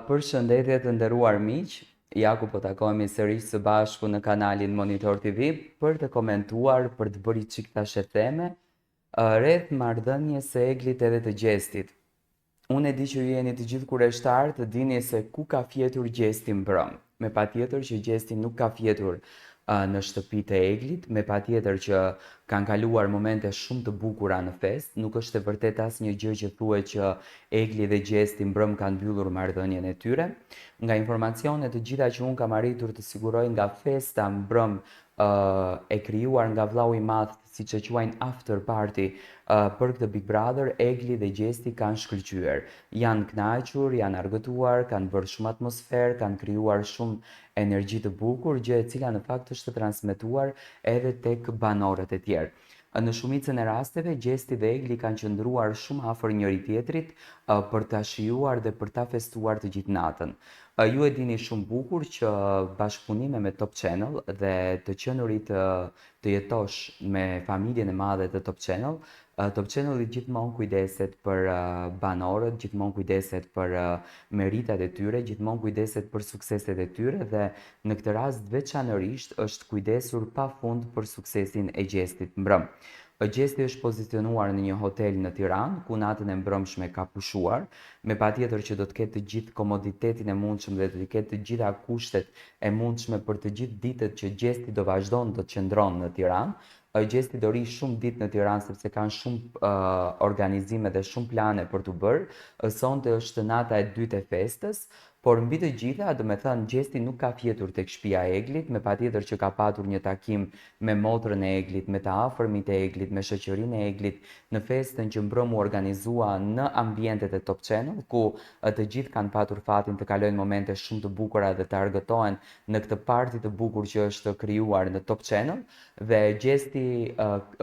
Përshëndetje të nderuar miq, ja ku po takohemi sërish së bashku në kanalin Monitor TV për të komentuar, për të bërë çik tash theme rreth marrëdhënies së Eglit edhe të Gjestit. Unë e di që ju jeni të gjithë kureshtar të dini se ku ka fjetur Gjesti mbrëm. Me patjetër që Gjesti nuk ka fjetur në shtëpitë e Eglit, me patjetër që kanë kaluar momente shumë të bukura në fest, nuk është e vërtet asnjë gjë që thuhet që Egli dhe Gjesti mbrëm kanë mbyllur marrëdhënien e tyre. Nga informacionet të gjitha që unë kam arritur të siguroj nga festa mbrëm e krijuar nga vllau i madh, siç e quajnë after party për këtë Big Brother, Egli dhe Gjesti kanë shkëlqyer. Janë kënaqur, janë argëtuar, kanë bërë shumë atmosferë, kanë krijuar shumë energji të bukur, gjë e cila në fakt është transmetuar edhe tek banorët e tjerë. Në shumicën e rasteve, Gjesti dhe Egli kanë qëndruar shumë afër njëri tjetrit për ta shijuar dhe për ta festuar të gjithë natën. Ju e dini shumë bukur që bashkëpunime me Top Channel dhe të qenurit të jetosh me familjen e madhe të Top Channel, Top Channel gjithmonë kujdeset për banorët, gjithmonë kujdeset për meritat e tyre, gjithmonë kujdeset për sukseset e tyre dhe në këtë rast veçanërisht është kujdesur pafund për suksesin e Gjestit mbrëm. Gjesti është pozicionuar në një hotel në Tiranë, ku natën e mbrëmshme ka pushuar, me patjetër që do të ketë të gjithë komoditetin e mundshëm dhe do të ketë të gjitha kushtet e mundshme për të gjithë ditët që Gjesti do vazhdon të qëndron në Tiranë. Gjesti do ri shumë ditë në Tiranë sepse kanë shumë organizime dhe shumë plane për të bërë. Sonte është nata e dytë e festës, por mbi të gjitha, do me thënë, Gjesti nuk ka fjetur tek shtëpia e Eglit, me patjetër që ka patur një takim me motrën e Eglit, me të afërmit e Eglit, me shoqërinë e Eglit, në festën që mbrëm u organizua në ambientet e Top Channel, ku të gjithë kanë patur fatin të kalojnë momente shumë të bukura dhe të argëtohen në këtë parti të bukur që është krijuar në Top Channel, dhe Gjesti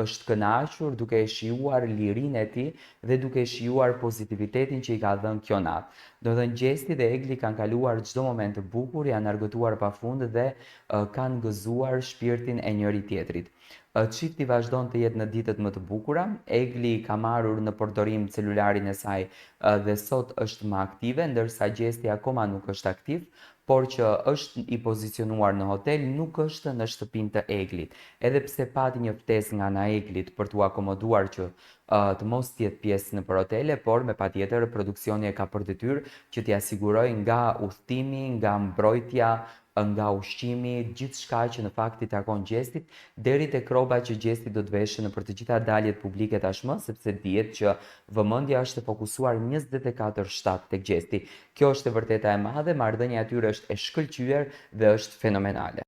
është kënaqur duke e shijuar lirinë e tij dhe duke e shijuar pozitivitetin që i ka dhënë kjo natë. Do të thënë Gjesti dhe Egli kanë kaluar çdo moment të bukur, janë argëtuar pafund dhe kanë gëzuar shpirtin e njëri tjetrit. Çifti vazhdon të jetë në ditët më të bukura. Egli ka marrur në përdorim celularin e saj dhe sot është më aktive, ndërsa Gjesti akoma nuk është aktiv, por që është i pozicionuar në hotel, nuk është në shtëpinë të Eglit. Edhe pse pati një ftesë nga ana e Eglit për t'u akomoduar që të mos jetë pjesë në hotele, por me patjetër produksioni e ka për detyrë që t'i asigurojë nga udhtimi, nga mbrojtja, nga ushqimi, gjithçka që në fakt i takon Gjestit, deri tek rroba që Gjesti do të veshë në për të gjitha daljet publike tashmë, sepse dihet që vëmendja është e fokusuar 24/7 tek Gjesti. Kjo është e vërteta e madhe, marrëdhënia e tyre është e shkëlqyer dhe është fenomenale.